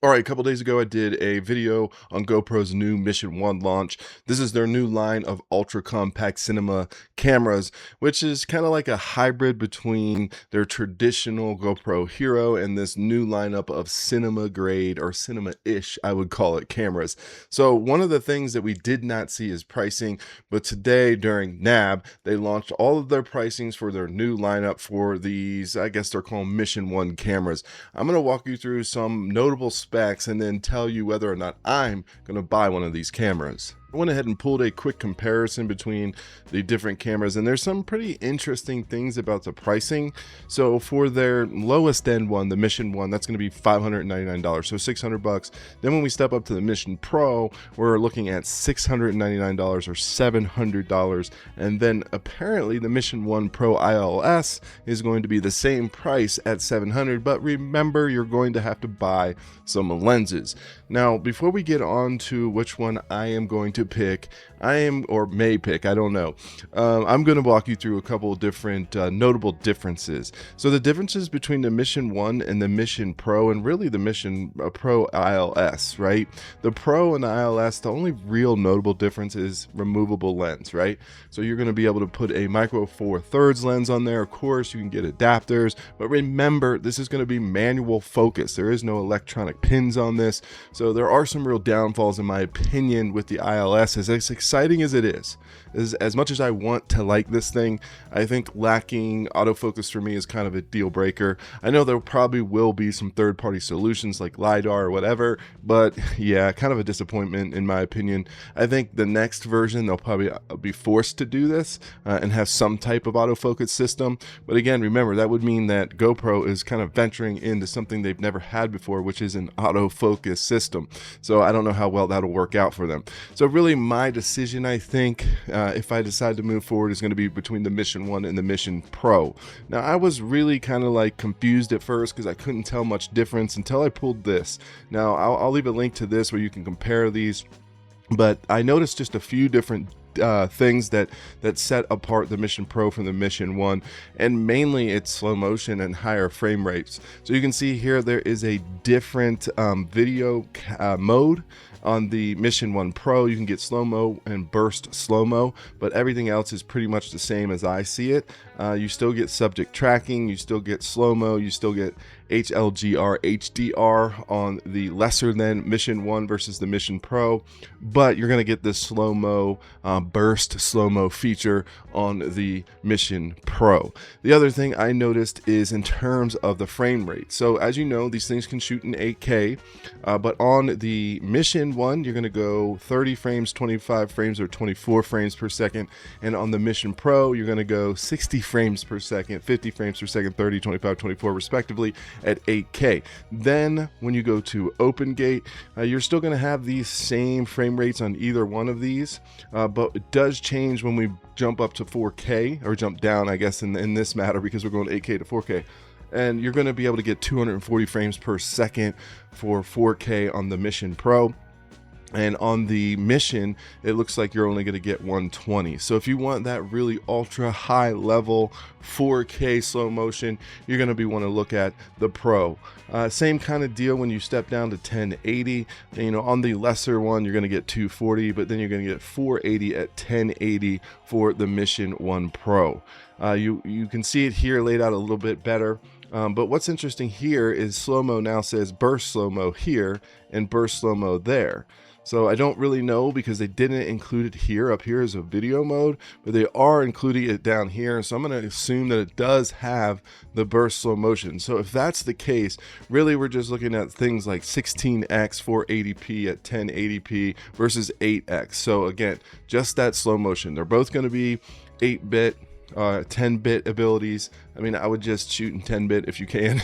All right, a couple days ago, I did a video on GoPro's new Mission 1 launch. This is their new line of ultra compact cinema cameras, which is kind of like a hybrid between their traditional GoPro Hero and this new lineup of cinema grade or cinema-ish, I would call it, cameras. So one of the things that we did not see is pricing, but today during NAB, they launched all of their pricings for their new lineup for these, I guess they're called Mission 1 cameras. I'm going to walk you through some notable specs and then tell you whether or not I'm going to buy one of these cameras. I went ahead and pulled a quick comparison between the different cameras, and there's some pretty interesting things about the pricing. So for their lowest end one, the Mission 1, that's going to be $599, so $600. Then when we step up to the Mission Pro, we're looking at $699 or $700. And then apparently the Mission 1 Pro ILS is going to be the same price at $700, but remember, you're going to have to buy some lenses. Now, before we get on to which one I am going to pick, may pick, I don't know. I'm going to walk you through a couple of different notable differences. So the differences between the Mission 1 and the Mission Pro, and really the Mission Pro ILS, right? The Pro and the ILS, the only real notable difference is removable lens, right? So you're going to be able to put a micro four thirds lens on there. Of course, you can get adapters, but remember, this is going to be manual focus. There is no electronic pins on this. So there are some real downfalls, in my opinion, with the ILS. As exciting as it is, as much as I want to like this thing, I think lacking autofocus for me is kind of a deal breaker. I know there probably will be some third-party solutions like LiDAR or whatever, but yeah, kind of a disappointment in my opinion. I think the next version, they'll probably be forced to do this and have some type of autofocus system. But again, remember, that would mean that GoPro is kind of venturing into something they've never had before, which is an autofocus system. So I don't know how well that'll work out for them. So really my decision, I think, if I decide to move forward, is going to be between the Mission 1 and the Mission Pro. Now, I was really kind of like confused at first because I couldn't tell much difference until I pulled this. Now, I'll leave a link to this where you can compare these, but I noticed just a few different things that set apart the Mission Pro from the Mission 1, and mainly it's slow motion and higher frame rates. So you can see here there is a different video mode. On the Mission 1 Pro, you can get slow-mo and burst slow-mo, but everything else is pretty much the same as I see it. You still get subject tracking, you still get slow-mo, you still get HLGR, HDR on the lesser than Mission 1 versus the Mission Pro, but you're going to get this slow-mo, burst slow-mo feature on the Mission Pro. The other thing I noticed is in terms of the frame rate. So as you know, these things can shoot in 8K, but on the Mission 1, you're going to go 30 frames, 25 frames, or 24 frames per second, and on the Mission Pro, you're going to go 60 frames per second, 50 frames per second, 30, 25, 24 respectively at 8K. Then when you go to Open Gate, you're still going to have these same frame rates on either one of these, but it does change when we jump up to 4K, or jump down, I guess, in this matter, because we're going 8K to 4K. And you're going to be able to get 240 frames per second for 4K on the Mission Pro. And on the Mission, it looks like you're only going to get 120. So if you want that really ultra high level 4K slow motion, you're going to want to look at the Pro. Same kind of deal when you step down to 1080. You know, on the lesser one, you're going to get 240, but then you're going to get 480 at 1080 for the Mission 1 Pro. You can see it here laid out a little bit better. But what's interesting here is slow-mo now says burst slow-mo here and burst slow-mo there. So I don't really know because they didn't include it here. Up here is a video mode, but they are including it down here. So I'm going to assume that it does have the burst slow motion. So if that's the case, really we're just looking at things like 16x 480p at 1080p versus 8x. So again, just that slow motion. They're both going to be 8-bit. 10-bit abilities. I mean, I would just shoot in 10-bit if you can.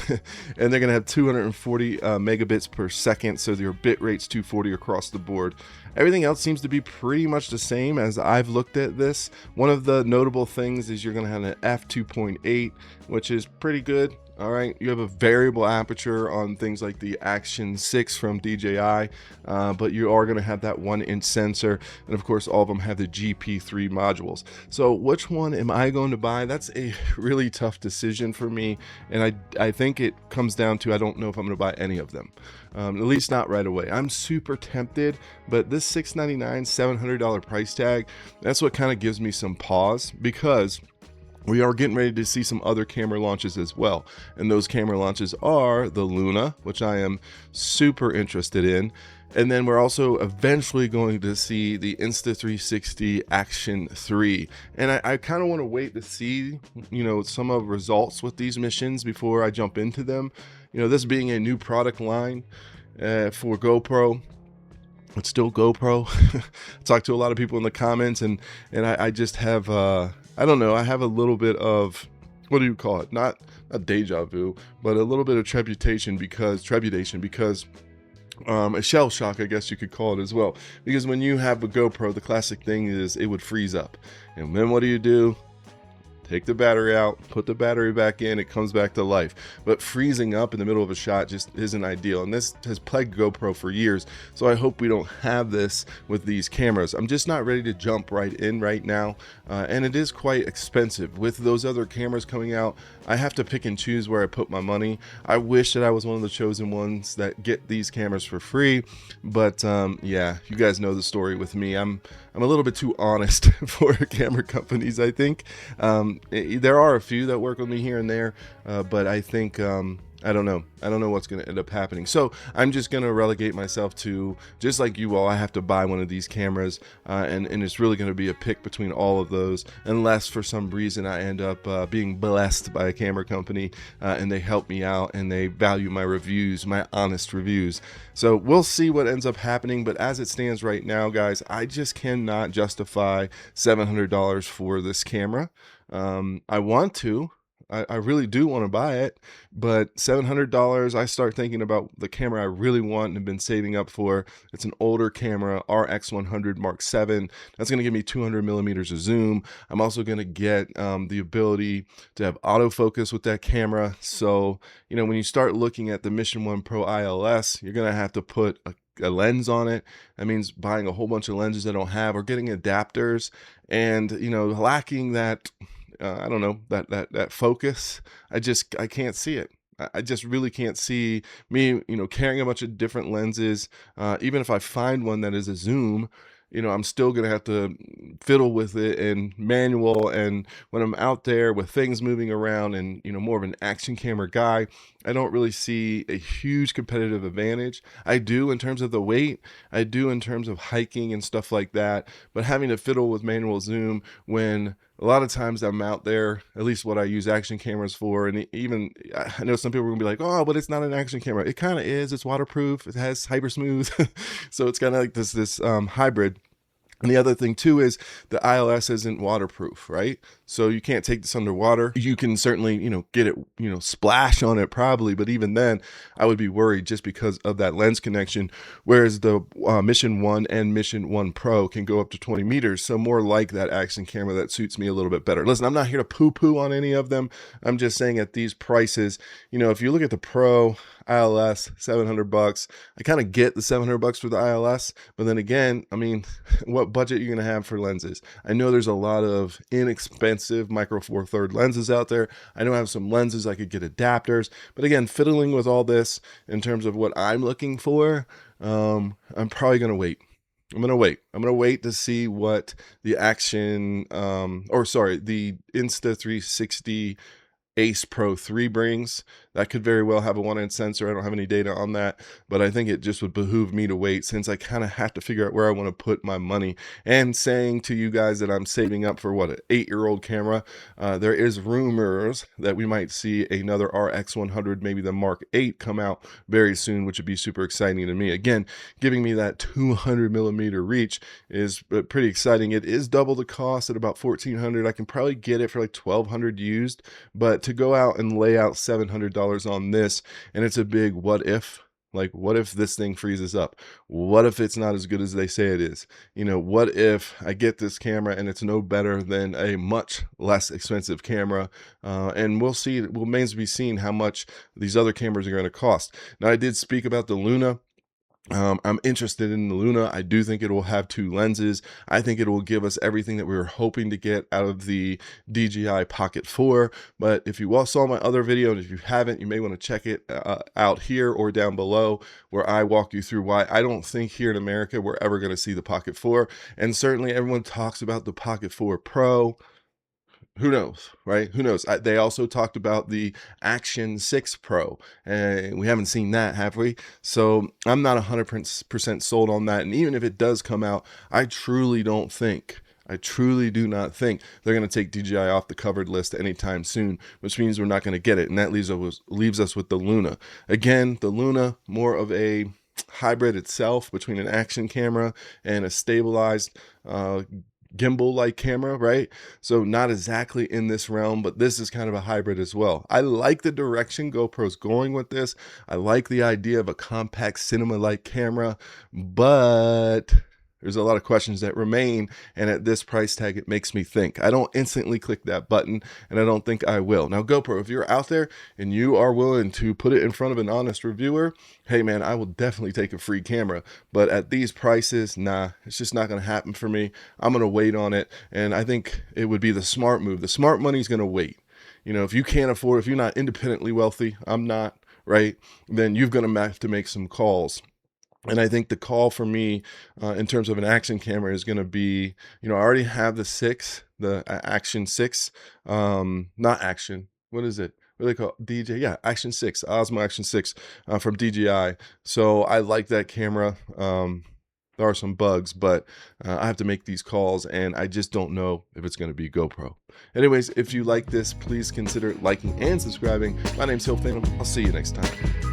And they're going to have 240 megabits per second, so your bit rate's 240 across the board. Everything else seems to be pretty much the same as I've looked at this. One of the notable things is you're going to have an f2.8, which is pretty good. All right, you have a variable aperture on things like the Action 6 from DJI, but you are going to have that 1-inch sensor, and of course all of them have the GP3 modules. So which one am I going to buy? That's a really tough decision for me, and I think it comes down to I don't know if I'm going to buy any of them, at least not right away. I'm super tempted, but this $699, $700 price tag, that's what kind of gives me some pause, because we are getting ready to see some other camera launches as well. And those camera launches are the Luna, which I am super interested in. And then we're also eventually going to see the Insta360 Action 3. And I kind of want to wait to see, some of the results with these missions before I jump into them. This being a new product line for GoPro. It's still GoPro. I talked to a lot of people in the comments, and I just have I don't know, I have a little bit of, what do you call it? Not a deja vu, but a little bit of trepidation because a shell shock, I guess you could call it as well. Because when you have a GoPro, the classic thing is it would freeze up. And then what do? Take the battery out, put the battery back in, it comes back to life. But freezing up in the middle of a shot just isn't ideal. And this has plagued GoPro for years. So I hope we don't have this with these cameras. I'm just not ready to jump right in right now. And it is quite expensive. With those other cameras coming out, I have to pick and choose where I put my money. I wish that I was one of the chosen ones that get these cameras for free. But yeah, you guys know the story with me. I'm a little bit too honest for camera companies, I think. There are a few that work with me here and there, but I think I don't know what's going to end up happening. So I'm just going to relegate myself to, just like you all, I have to buy one of these cameras, and it's really going to be a pick between all of those, unless for some reason I end up being blessed by a camera company and they help me out and they value my reviews, my honest reviews. So we'll see what ends up happening, but as it stands right now, guys, I just cannot justify $700 for this camera. I want to. I really do want to buy it, but $700, I start thinking about the camera I really want and have been saving up for. It's an older camera, RX100 Mark 7. That's going to give me 200 millimeters of zoom. I'm also going to get the ability to have autofocus with that camera. So, when you start looking at the Mission 1 Pro ILS, you're going to have to put a lens on it. That means buying a whole bunch of lenses I don't have, or getting adapters, and lacking that I don't know, that focus. I can't see it. I just really can't see me, carrying a bunch of different lenses. Even if I find one that is a zoom, I'm still going to have to fiddle with it and manual. And when I'm out there with things moving around and, more of an action camera guy, I don't really see a huge competitive advantage. I do in terms of the weight. I do in terms of hiking and stuff like that. But having to fiddle with manual zoom when a lot of times I'm out there, at least what I use action cameras for, and even I know some people are gonna be like, oh, but it's not an action camera. It kind of is. It's waterproof. It has hyper smooth, so it's kind of like this hybrid. And the other thing too is the ILS isn't waterproof, right? So you can't take this underwater. You can certainly, get it, splash on it probably, but even then I would be worried just because of that lens connection. Whereas the Mission 1 and Mission 1 Pro can go up to 20 meters. So more like that action camera that suits me a little bit better. Listen, I'm not here to poo-poo on any of them. I'm just saying at these prices, if you look at the Pro ILS, $700, I kind of get the $700 for the ILS, but then again, what budget you're going to have for lenses? I know there's a lot of inexpensive micro four third lenses out there. I know I have some lenses I could get adapters, but again, fiddling with all this in terms of what I'm looking for, I'm probably going to wait. I'm going to wait to see what the the Insta360 Ace Pro 3 brings. That could very well have a 1-inch sensor. I don't have any data on that, but I think it just would behoove me to wait, since I kind of have to figure out where I want to put my money. And saying to you guys that I'm saving up for an 8-year-old camera, there is rumors that we might see another RX100, maybe the Mark 8, come out very soon, which would be super exciting to me. Again, giving me that 200 millimeter reach is pretty exciting. It is double the cost at about $1,400. I can probably get it for like $1,200 used, but to go out and lay out $700 on this, and it's a big what if Like, what if this thing freezes up? What if it's not as good as they say it is? You know, what if I get this camera and it's no better than a much less expensive camera? And we'll see, it will remains to be seen how much these other cameras are going to cost. Now, I did speak about the Luna. I'm interested in the Luna. I do think it will have 2 lenses. I think it will give us everything that we were hoping to get out of the DJI Pocket 4. But if you all saw my other video, and if you haven't, you may want to check it out here or down below, where I walk you through why I don't think here in America we're ever going to see the Pocket 4. And certainly everyone talks about the Pocket 4 Pro. Who knows, right? Who knows? They also talked about the Action 6 Pro, and we haven't seen that, have we? So I'm not 100% sold on that. And even if it does come out, I truly do not think they're going to take DJI off the covered list anytime soon, which means we're not going to get it. And that leaves us with the Luna. Again, the Luna, more of a hybrid itself between an action camera and a stabilized gimbal-like camera, right? So not exactly in this realm, but this is kind of a hybrid as well. I like the direction GoPro's going with this. I like the idea of a compact cinema-like camera, but there's a lot of questions that remain, and at this price tag, it makes me think. I don't instantly click that button, and I don't think I will. Now, GoPro, if you're out there and you are willing to put it in front of an honest reviewer, hey man, I will definitely take a free camera. But at these prices, nah, it's just not going to happen for me. I'm going to wait on it, and I think it would be the smart move. The smart money is going to wait. You know, if you can't afford, if you're not independently wealthy, I'm not, right? Then you're going to have to make some calls. And I think the call for me in terms of an action camera is going to be, you know, I already have the 6, the Action 6, not Action. What is it? What do they call it? DJ? Yeah, Action 6, Osmo Action 6 from DJI. So I like that camera. There are some bugs, but I have to make these calls, and I just don't know if it's going to be GoPro. Anyways, if you like this, please consider liking and subscribing. My name's Hill Phantom. I'll see you next time.